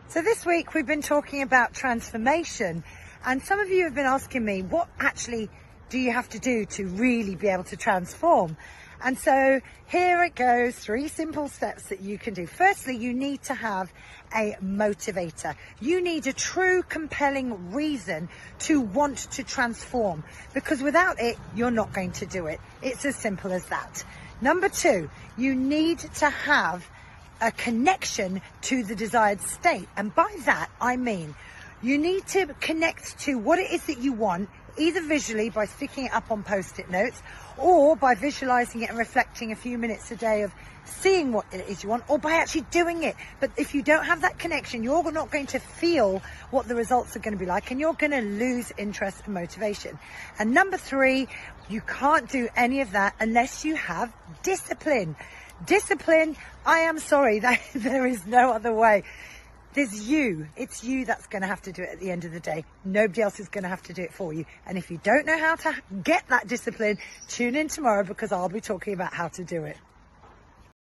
So this week we've been talking about transformation, and some of you have been asking me, what actually do you have to do to really be able to transform? And so here it goes, 3 simple steps that you can do. Firstly, you need to have a motivator. You need a true compelling reason to want to transform, because without it, you're not going to do it. It's as simple as that. Number 2, you need to have a connection to the desired state. And by that, I mean, you need to connect to what it is that you want, either visually by sticking it up on post-it notes, or by visualizing it and reflecting a few minutes a day of seeing what it is you want, or by actually doing it. But if you don't have that connection, you're not going to feel what the results are going to be like, and you're going to lose interest and motivation. And number 3, you can't do any of that unless you have discipline. Discipline, I am sorry, there is no other way. It's you that's going to have to do it at the end of the day. Nobody else is going to have to do it for you. And if you don't know how to get that discipline, tune in tomorrow, because I'll be talking about how to do it.